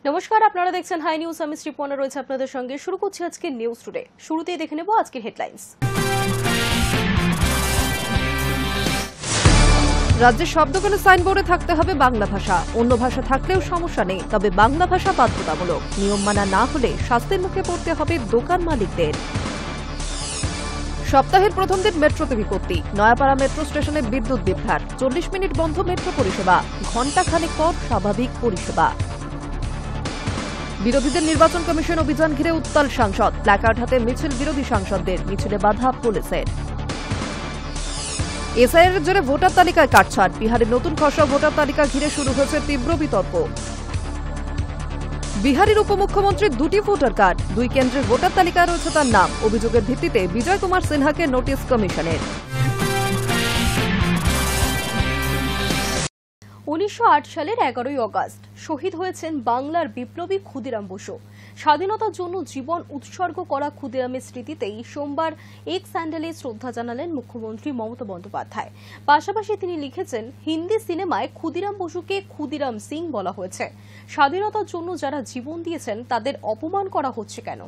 নমস্কার, আপনারা দেখছেন হাই নিউজ। আমি শ্রীপর্ণা রয়েছে আপনাদের সঙ্গে। শুরু করছি আজকে নিউজ টুডে। শুরুতেই দেখে নেব আজকের হেডলাইন্স। রাজ্যের সব দোকানে সাইনবোর্ডে থাকতে হবে বাংলা ভাষা, অন্য ভাষা থাকলেও সমস্যা নেই, তবে বাংলা ভাষা বাধ্যতামূলক। নিয়ম মানা না হলে শাস্তির মুখে পড়তে হবে দোকান মালিকদের। সপ্তাহের প্রথম দিন মেট্রোতে বিপত্তি, নয়াপাড়া মেট্রো স্টেশনে বিদ্যুৎ বিভ্রাট, 40 মিনিট বন্ধ মেট্রো পরিষেবা, ঘণ্টাখানেক পর স্বাভাবিক পরিষেবা। বিরোধীদের নির্বাচন কমিশন অভিযান ঘিরে উত্তাল সাংসদ, প্ল্যাকার্ড হাতে মিছিল বিরোধী সাংসদদের, মিছিলে বাধা পুলিশের। এসআইআর জোরে ভোটার তালিকায় কাটছাঁট, বিহারের নতুন খসড়া ভোটার তালিকা ঘিরে শুরু হয়েছে তীব্র বিতর্ক। বিহারের উপমুখ্যমন্ত্রীর 2টি ভোটার কার্ড, 2 কেন্দ্রের ভোটার তালিকায় রয়েছে তার নাম। অভিযোগের ভিত্তিতে বিজয় কুমার সিনহাকে নোটিশ কমিশনের। 1908 সালের 11ই আগস্ট শহীদ হয়েছেন বাংলার বিপ্লবী ক্ষুদিরাম বসু। স্বাধীনতার জন্য জীবন উৎসর্গ করা ক্ষুদিরামের স্মৃতিতেই সোমবার এক্স হ্যান্ডেলে শ্রদ্ধা জানালেন মুখ্যমন্ত্রী মমতা বন্দ্যোপাধ্যায়। পাশাপাশি তিনি লিখেছেন, হিন্দি সিনেমায় ক্ষুদিরাম বসুকে ক্ষুদিরাম সিং বলা হয়েছে। স্বাধীনতার জন্য যারা জীবন দিয়েছেন তাদের অপমান করা হচ্ছে কেন?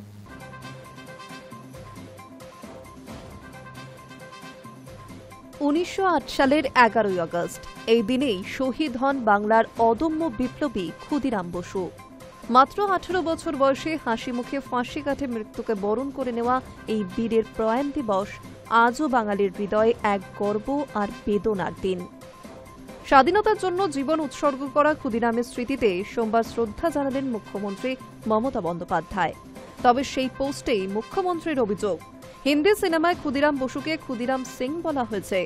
1908 সালের 11ই আগস্ট এই দিনেই শহীদ হন বাংলার অদম্য বিপ্লবী ক্ষুদিরাম বসু। মাত্র 18 বছর বয়সে হাসি মুখে ফাঁসি কাটে মৃত্যুকে বরণ করে নেওয়া এই বীরের প্রয়াণ দিবস আজও বাঙালির হৃদয়ে এক গর্ব আর বেদনার দিন। স্বাধীনতার জন্য জীবন উৎসর্গ করা ক্ষুদিরামের স্মৃতিতে সোমবার শ্রদ্ধা জানালেন মুখ্যমন্ত্রী মমতা বন্দ্যোপাধ্যায়। তবে সেই পোস্টেই মুখ্যমন্ত্রীর অভিযোগ, হিন্দি সিনেমায় ক্ষুদিরাম বসুকে ক্ষুদিরাম সিং বলা হয়েছে।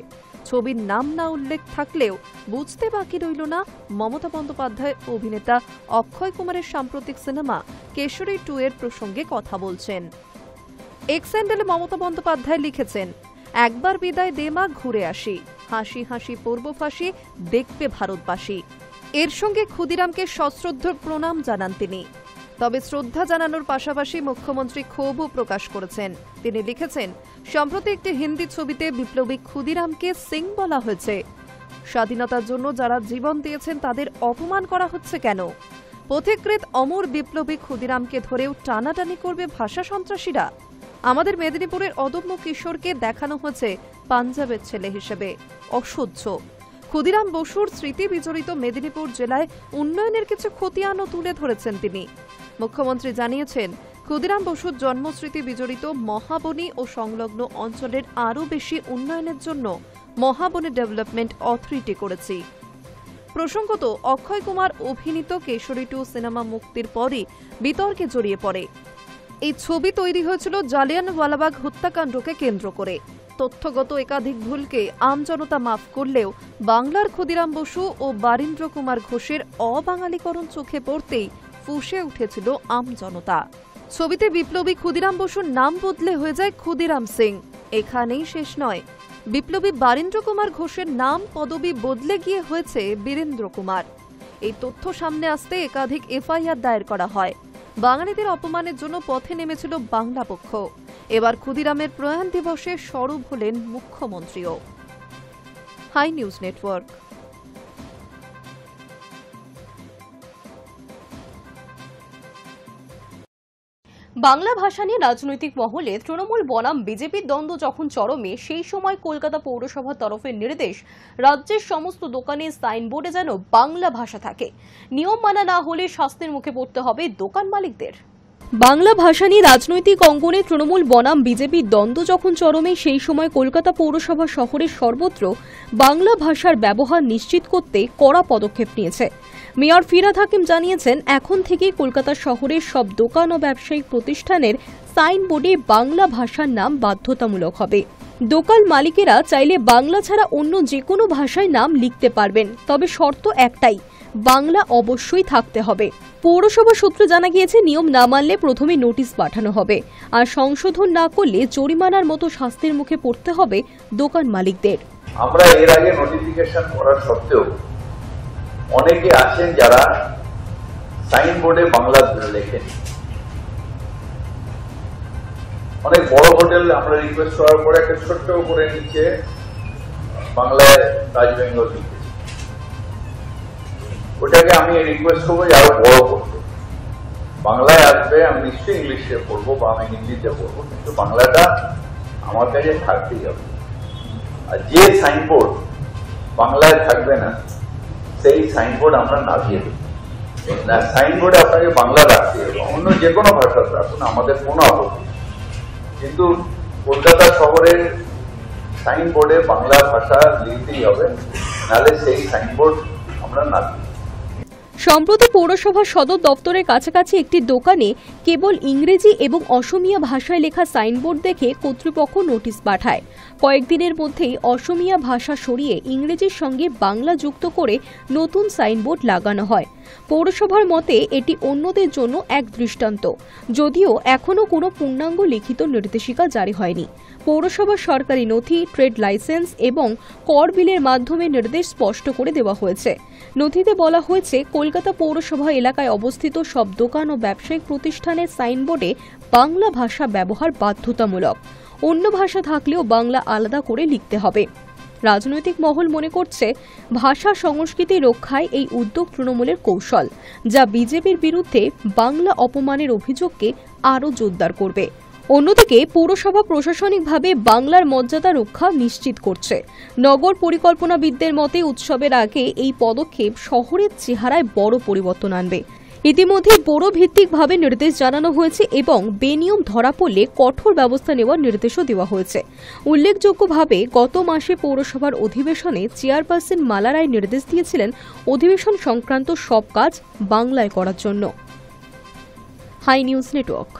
ছবির নাম না উল্লেখ থাকলেও বুঝতে বাকি রইল না মমতা বন্দ্যোপাধ্যায় অভিনেতা অক্ষয় কুমারের সাম্প্রতিক সিনেমা কেশরী 2 এর প্রসঙ্গে কথা বলছেন। এক্স হ্যান্ডেলে মমতা বন্দ্যোপাধ্যায় লিখেছেন, একবার বিদায় দে মা, ঘুরে আসি, হাসি হাসি পূর্ব ফাঁসি দেখবে ভারতবাসী। এর সঙ্গে ক্ষুদিরামকে সশ্রদ্ধ প্রণাম জানান তিনি। তবে শ্রদ্ধা জানানোর পাশাপাশি মুখ্যমন্ত্রী ক্ষোভও প্রকাশ করেছেন। তিনি লিখেছেন, সম্প্রতি একটি হিন্দি ছবিতে বিপ্লবী ক্ষুদিরামকে সিং বলা হয়েছে। স্বাধীনতার জন্য যারা জীবন দিয়েছেন তাদের অপমান করা হচ্ছে কেন? পথিকৃৎ অমর বিপ্লবী ক্ষুদিরামকে ধরেও টানাটানি করবে ভাষা সন্ত্রাসীরা? আমাদের মেদিনীপুরের অদম্য কিশোরকে দেখানো হয়েছে পাঞ্জাবের ছেলে হিসেবে। অসহ্য। ক্ষুদিরাম বসুর স্মৃতি বিজড়িত মেদিনীপুর জেলায় উন্নয়নের কিছু খতিয়ানও তুলে ধরেছেন তিনি। মুখ্যমন্ত্রী জানিয়েছেন, ক্ষুদিরাম বসুর জন্মস্মৃতি বিজড়িত মহাবনী ও সংলগ্ন অঞ্চলের আরও বেশি উন্নয়নের জন্য মহাবনী ডেভেলপমেন্ট অথরিটি করেছি। প্রসঙ্গত, অক্ষয় কুমার অভিনীত কেশরী 2 সিনেমা মুক্তির পরই বিতর্কে জড়িয়ে পড়ে। এই ছবি তৈরি হয়েছিল জালিয়ানওয়ালাবাগ হত্যাকাণ্ডকে কেন্দ্র করে। তথ্যগত একাধিক ভুলকে আমজনতা মাফ করলেও বাংলার ক্ষুদিরাম বসু ও বারীন্দ্র কুমার ঘোষের অবাঙালিকরণ চোখে পড়তেই ফুঁসে উঠেছিল আমজনতা। ছবিতে বিপ্লবী ক্ষুদিরাম বসুর নাম বদলে হয়ে যায় ক্ষুদিরাম সিং। এখানেই শেষ নয়, বিপ্লবী বারীন্দ্র কুমার ঘোষের নাম পদবি বদলে গিয়ে হয়েছে বীরেন্দ্র কুমার। এই তথ্য সামনে আসতে একাধিক এফআইআর দায়ের করা হয়। বাঙালিদের অপমানের জন্য পথে নেমেছিল বাংলা পক্ষ। এবার ক্ষুদিরামের প্রয়াণ দিবসে সরব হলেন মুখ্যমন্ত্রীও। Hi News Network. বাংলা ভাষা নিয়ে রাজনৈতিক মহলে তৃণমূল বনাম বিজেপির দ্বন্দ্ব যখন চরমে, সেই সময় কলকাতা পৌরসভার তরফের নির্দেশ, রাজ্যের সমস্ত দোকানে সাইনবোর্ডে যেন বাংলা ভাষা থাকে। নিয়ম মানা না হলে শাস্তির মুখে পড়তে হবে দোকান মালিকদের। বাংলা ভাষা নিয়ে রাজনৈতিক অঙ্গনে তৃণমূল বনাম বিজেপির দ্বন্দ্ব যখন চরমে, সেই সময় কলকাতা পৌরসভা শহরের সর্বত্র বাংলা ভাষার ব্যবহার নিশ্চিত করতে কড়া পদক্ষেপ নিয়েছে। মেয়র ফিরহাদ হাকিম জানিয়েছেন, এখন থেকেই কলকাতা শহরের সব দোকান ও ব্যবসায়িক প্রতিষ্ঠানের সাইনবোর্ডে বাংলা ভাষার নাম বাধ্যতামূলক হবে। দোকান মালিকেরা চাইলে বাংলা ছাড়া অন্য যে কোনো ভাষায় নাম লিখতে পারবেন, তবে শর্ত একটাই, বাংলা অবশ্যই থাকতে হবে। পৌরসভা সূত্রে জানা গিয়েছে, নিয়ম না মানলে প্রথমে নোটিশ পাঠানো হবে, আর সংশোধন না করলে জরিমানার মতো শাস্তির মুখে পড়তে হবে দোকান মালিকদের। আমরা এর আগে নোটিফিকেশন করার সত্ত্বেও অনেকে আছেন যারা সাইনবোর্ডে বাংলা লেখেন। অনেক বড় হোটেল আমরা রিকোয়েস্ট করার পরে একটা ছোট্ট করে নিচে বাংলায় তাজ বেঙ্গল লিখেছি। ওটাকে আমি রিকোয়েস্ট করবো যে আরো বড় করতে। বাংলায় আসবে, আমি নিশ্চয়ই ইংলিশে পড়বো বা আমি হিন্দিতে পড়বো, কিন্তু বাংলাটা আমার কাছে থাকতেই হবে। আর যে সাইনবোর্ড বাংলায় থাকবে না সেই সাইনবোর্ড আমরা নামিয়ে দেব না। সাইনবোর্ডে আপনাকে বাংলা রাখতে হবে, অন্য যে কোনো ভাষা রাখুন, আমাদের কোনো আপত্তি, কিন্তু কলকাতা শহরের সাইনবোর্ডে বাংলা ভাষা লিখতেই হবে, নাহলে সেই সাইনবোর্ড আমরা নামিয়ে। সম্প্রতি পৌরসভা সদর দপ্তরের কাছাকাছি একটি দোকানে কেবল ইংরেজি এবং অসমিয়া ভাষায় লেখা সাইনবোর্ড দেখে কর্তৃপক্ষ নোটিশ পাঠায়। কয়েকদিনের মধ্যেই অসমিয়া ভাষা সরিয়ে ইংরেজির সঙ্গে বাংলা যুক্ত করে নতুন সাইনবোর্ড লাগানো হয়। পৌরসভার মতে এটি অন্যদের জন্য এক দৃষ্টান্ত, যদিও এখনও কোনো পূর্ণাঙ্গ লিখিত নির্দেশিকা জারি হয়নি। পৌরসভার সরকারি নথি, ট্রেড লাইসেন্স এবং কর বিলের মাধ্যমে নির্দেশ স্পষ্ট করে দেওয়া হয়েছে। নথিতে বলা হয়েছে, কলকাতা পৌরসভা এলাকায় অবস্থিত সব দোকান ও ব্যবসায়িক প্রতিষ্ঠানের সাইনবোর্ডে বাংলা ভাষা ব্যবহার বাধ্যতামূলক। অন্য ভাষা থাকলেও বাংলা আলাদা করে লিখতে হবে। রাজনৈতিক মহল মনে করছে, ভাষা সংস্কৃতি রক্ষায় এই উদ্যোগ তৃণমূলের কৌশল, যা বিজেপির বিরুদ্ধে বাংলা অপমানের অভিযোগকে আরও জোরদার করবে। অন্যদিকে পৌরসভা প্রশাসনিকভাবে বাংলার মর্যাদা রক্ষা নিশ্চিত করছে। নগর পরিকল্পনাবিদদের মতে উৎসবের আগে এই পদক্ষেপ শহরের চেহারায় বড় পরিবর্তন আনবে। ইতিমধ্যে বড় ভিত্তিকভাবে নির্দেশ জানানো হয়েছে এবং বেনিয়ম ধরা পড়লে কঠোর ব্যবস্থা নেওয়ার নির্দেশও দেওয়া হয়েছে। উল্লেখযোগ্যভাবে গত মাসে পৌরসভার অধিবেশনে চেয়ারপারসন মালা রায় নির্দেশ দিয়েছিলেন অধিবেশন সংক্রান্ত সব কাজ বাংলায় করার জন্য। Hi News Network.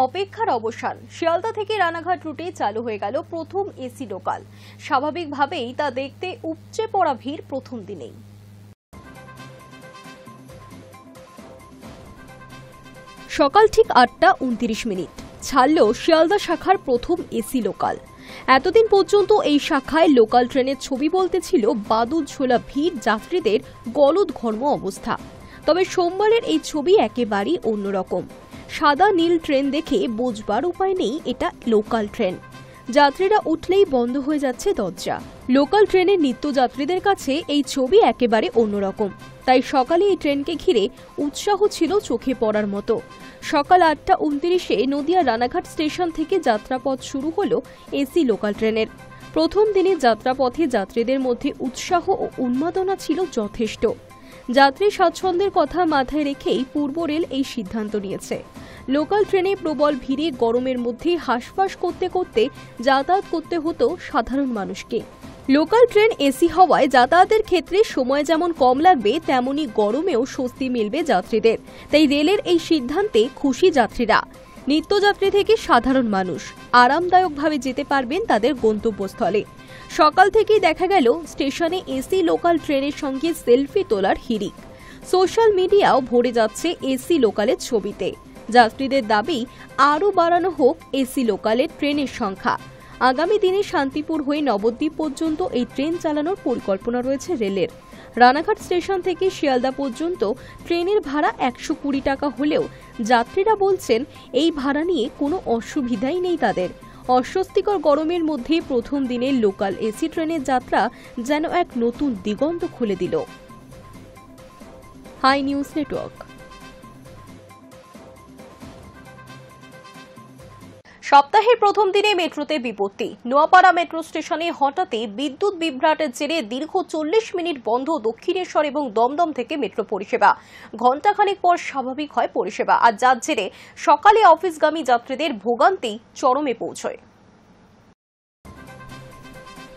অপেক্ষার অবসান। শিয়ালদা থেকে রানাঘাট রুটে চালু হয়ে গেল প্রথম এসি লোকাল। স্বাভাবিকভাবেই তা দেখতে উপচে পড়া ভিড় প্রথম দিনেই। সকাল ঠিক 8:29 ছাড়ল শিয়ালদা শাখার প্রথম এসি লোকাল। এতদিন পর্যন্ত এই শাখায় লোকাল ট্রেনের ছবি বলতে ছিল বাদুড় ঝোলা ভিড়, যাত্রীদের গলদঘর্ম অবস্থা। তবে সোমবারের এই ছবি একেবারেই অন্যরকম। সাদা নীল ট্রেন দেখে বোঝবার উপায় নেই এটা লোকাল ট্রেন। যাত্রীরা উঠলেই বন্ধ হয়ে যাচ্ছে দরজা। লোকাল ট্রেনের নিত্যযাত্রীদের কাছে এই ছবি একেবারে অন্যরকম। তাই সকালে এই ট্রেনকে ঘিরে উৎসাহ ছিল চোখে পড়ার মতো। সকাল 8:29 নদিয়া রানাঘাট স্টেশন থেকে যাত্রাপথ শুরু হলো এসি লোকাল ট্রেনের। প্রথম দিনে যাত্রাপথে যাত্রীদের মধ্যে উৎসাহ ও উন্মাদনা ছিল যথেষ্ট। যাত্রী স্বাচ্ছন্দ্যের কথা মাথায় রেখেই পূর্ব রেল এই সিদ্ধান্ত নিয়েছে। লোকাল ট্রেনে প্রবল ভিড়ে গরমের মধ্যে হাঁসফাঁস করতে করতে যাতায়াত করতে হতো সাধারণ মানুষকে। লোকাল ট্রেন এসি হওয়ায় যাতায়াতের ক্ষেত্রে সময় যেমন কম লাগবে, তেমনি গরমেও স্বস্তি মিলবে যাত্রীদের। তাই রেলের এই সিদ্ধান্তে খুশি যাত্রীরা। নিত্যযাত্রী থেকে সাধারণ মানুষ আরামদায়কভাবে যেতে পারবেন তাদের গন্তব্যস্থলে। সকাল থেকেই দেখা গেল স্টেশনে এসি লোকাল ট্রেনের সঙ্গে সেলফি তোলার হিড়িক। সোশ্যাল মিডিয়াও ভরে যাচ্ছে এসি লোকালের ছবিতে। যাত্রীদের দাবি আরও বাড়ানো হোক এসি লোকালের ট্রেনের সংখ্যা। আগামী দিনে শান্তিপুর হয়ে নবদ্বীপ পর্যন্ত এই ট্রেন চালানোর পরিকল্পনা রয়েছে রেলের। রানাঘাট স্টেশন থেকে শিয়ালদা পর্যন্ত ট্রেনের ভাড়া 120 টাকা হলেও যাত্রীরা বলছেন এই ভাড়া নিয়ে কোনো অসুবিধাই নেই তাদের। অস্বস্তিকর গরমের মধ্যে প্রথম দিনের লোকাল এসি ট্রেনের যাত্রা যেন এক নতুন দিগন্ত খুলে দিল। Hi News Network. সপ্তাহের প্রথম দিনে মেট্রোতে বিপত্তি। নোয়াপাড়া মেট্রো স্টেশনে হঠাৎই বিদ্যুৎ বিভ্রাটের জেরে দীর্ঘ 40 মিনিট বন্ধ দক্ষিণেশ্বর এবং দমদম থেকে মেট্রো পরিষেবা। ঘণ্টাখানেক পর স্বাভাবিক হয় পরিষেবা, আর যার জেরে সকালে অফিসগামী যাত্রীদের ভোগান্তি চরমে পৌঁছয়।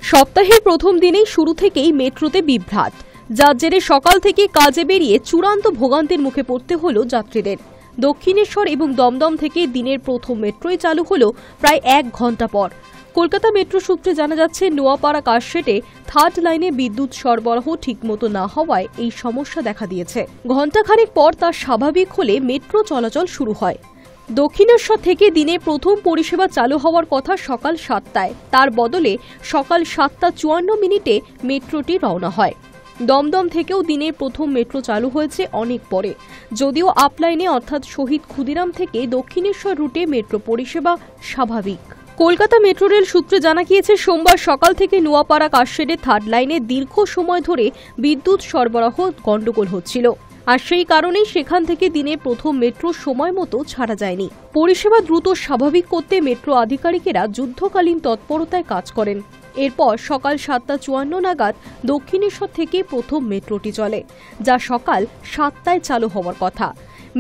সপ্তাহের প্রথম দিনেই শুরু থেকেই মেট্রোতে বিভ্রাট, যার জেরে সকাল থেকে কাজে বেরিয়ে চূড়ান্ত ভোগান্তির মুখে পড়তে হলো যাত্রীদের। দক্ষিণেশ্বর এবং দমদম থেকে দিনের প্রথম মেট্রোই চালু হলো প্রায় 1 ঘন্টা পর। কলকাতা মেট্রো সূত্রে জানা যাচ্ছে, নোয়াপাড়া কাশশেটে 3rd লাইনে বিদ্যুৎ সরবরাহ ঠিকমতো না হওয়ায় এই সমস্যা দেখা দিয়েছে। ঘণ্টাখানেক পর তা স্বাভাবিক হলে মেট্রো চলাচল শুরু হয়। দক্ষিণেশ্বর থেকে দিনের প্রথম পরিষেবা চালু হওয়ার কথা সকাল 7টায়, তার বদলে সকাল 7:54 মেট্রোটি রওনা হয়। দমদম থেকেও দিনের প্রথম মেট্রো চালু হয়েছে অনেক পরে, যদিও আপলাইনে অর্থাৎ শহীদ ক্ষুদিরাম থেকে দক্ষিণেশ্বর রুটে মেট্রো পরিষেবা স্বাভাবিক। কলকাতা মেট্রো রেল সূত্রে জানা গিয়েছে, সোমবার সকাল থেকে নোয়াপাড়া কাশশেডে 3rd লাইনে দীর্ঘ সময় ধরে বিদ্যুৎ সরবরাহ গন্ডগোল হচ্ছিল। আর সেই কারণেই সেখান থেকে দিনে প্রথম মেট্রো সময় মতো ছাড়া যায়নি। পরিষেবা দ্রুত স্বাভাবিক করতে মেট্রো আধিকারিকেরা যুদ্ধকালীন তৎপরতায় কাজ করেন। এরপর সকাল 7:54 নাগাদ দক্ষিণেশ্বর থেকে প্রথম মেট্রোটি চলে, যা সকাল 7টায় চালু হওয়ার কথা।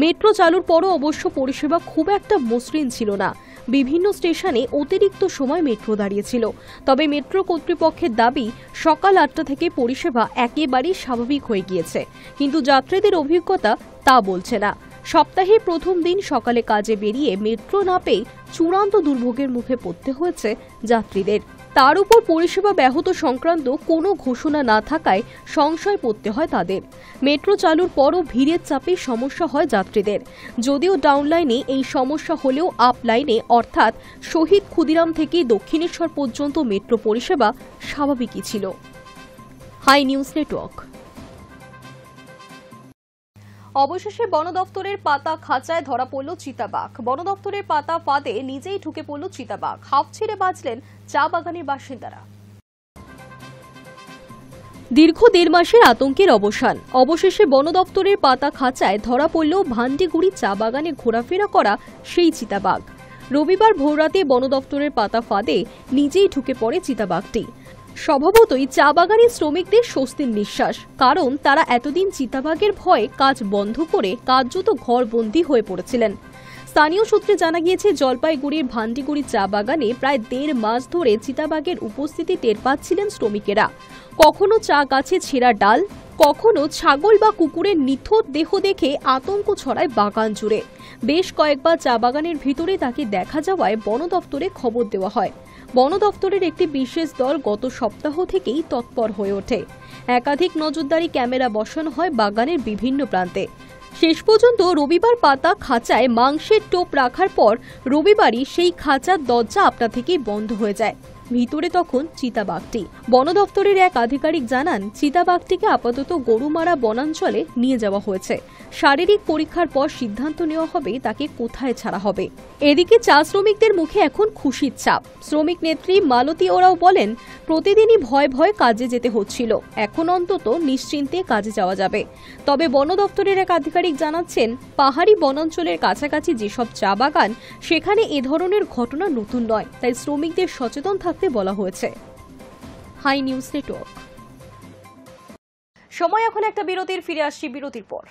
মেট্রো চালুর পরও অবশ্য পরিষেবা খুব একটা মসৃণ ছিল না। বিভিন্ন স্টেশনে অতিরিক্ত সময় মেট্রো দাঁড়িয়েছিল। তবে মেট্রো কর্তৃপক্ষের দাবি, সকাল 8টা থেকে পরিষেবা একেবারেই স্বাভাবিক হয়ে গিয়েছে, কিন্তু যাত্রীদের অভিজ্ঞতা তা বলছে না। সপ্তাহের প্রথম দিন সকালে কাজে বেরিয়ে মেট্রো না পেয়ে চূড়ান্ত দুর্ভোগের মুখে পড়তে হয়েছে যাত্রীদের। তার উপর পরিষেবা ব্যাহত সংক্রান্ত কোনো ঘোষণা না থাকায় সংশয় পড়তে হয় তাদের। মেট্রো চালুর পরও ভিড়ের চাপে সমস্যা হয় যাত্রীদের। যদিও ডাউন লাইনে এই সমস্যা হলেও আপ লাইনে অর্থাৎ শহীদ ক্ষুদিরাম থেকে দক্ষিণেশ্বর পর্যন্ত মেট্রো পরিষেবা স্বাভাবিকই ছিল। Hi News Network. অবশেষে বন দপ্তরের পাতা খাঁচায় ধরা পড়ল চিতাবাঘ। বন দপ্তরের পাতা ফাঁদে নিজেই ঢুকে পড়ল চিতাবাঘ। হাঁফ ছেড়ে বাঁচলেন চা বাগানের বাসিন্দারা। দীর্ঘ 1.5 মাসের আতঙ্কের অবসান। অবশেষে বন দপ্তরের পাতা খাঁচায় ধরা পড়ল ভান্ডিগুড়ি চা বাগানে ঘোরাফেরা করা সেই চিতাবাঘ। রবিবার ভোররাতে বন দপ্তরের পাতা ফাঁদে নিজেই ঢুকে পড়ে চিতাবাঘটি। স্বভাবতই চা বাগানের শ্রমিকদের স্বস্তির নিঃশ্বাস, কারণ তারা এতদিন চিতাবাঘের ভয়ে কাজ বন্ধ করে কার্যত ঘরবন্দি হয়ে পড়েছিলেন। স্থানীয় সূত্রে জানা গিয়েছে, জলপাইগুড়ির ভান্ডিগুড়ি চা বাগানে প্রায় 1.5 মাস ধরে চিতাবাঘের উপস্থিতি টের পাচ্ছিলেন শ্রমিকেরা। কখনো চা গাছে ছেঁড়া ডাল, কখনো ছাগল বা কুকুরের নিথর দেহ দেখে আতঙ্ক ছড়ায় বাগান জুড়ে। বেশ কয়েকবার চা বাগানের ভিতরে তাকে দেখা যাওয়ায় বন দপ্তরে খবর দেওয়া হয়। বন দপ্তরের একটি বিশেষ দল গত সপ্তাহ থেকেই তৎপর হয়ে ওঠে। একাধিক নজরদারি ক্যামেরা বসানো হয় বাগানের বিভিন্ন প্রান্তে। শেষ পর্যন্ত রবিবার পাতা খাঁচায় মাংসের টোপ রাখার পর রবিবারই সেই খাঁচার দরজা আপনা থেকেই বন্ধ হয়ে যায়। ভিতরে তখন চিতাবাঘটি। বন দপ্তরের এক আধিকারিক জানান, চিতাবাঘটিকে আপাতত গরুমারা বনাঞ্চলে নিয়ে যাওয়া হয়েছে। শারীরিক পরীক্ষার পর সিদ্ধান্ত নেওয়া হবে তাকে কোথায় ছাড়া হবে। এদিকে চা শ্রমিকদের মুখে এখন খুশির ছাপ। শ্রমিক নেত্রী মালতী ওরাও বলেন, প্রতিদিনই ভয় ভয় কাজে যেতে হচ্ছিল, এখন অন্তত নিশ্চিন্তে কাজে যাওয়া যাবে। তবে বন দপ্তরের এক আধিকারিক জানাচ্ছেন, পাহাড়ি বনাঞ্চলের কাছাকাছি যেসব চা বাগান, সেখানে এ ধরনের ঘটনা নতুন নয়, তাই শ্রমিকদের সচেতন থাকতে বলা হয়েছে। Hi News Network. সময় এখন একটা বিরতির, ফিরে আসছি বিরতির পর।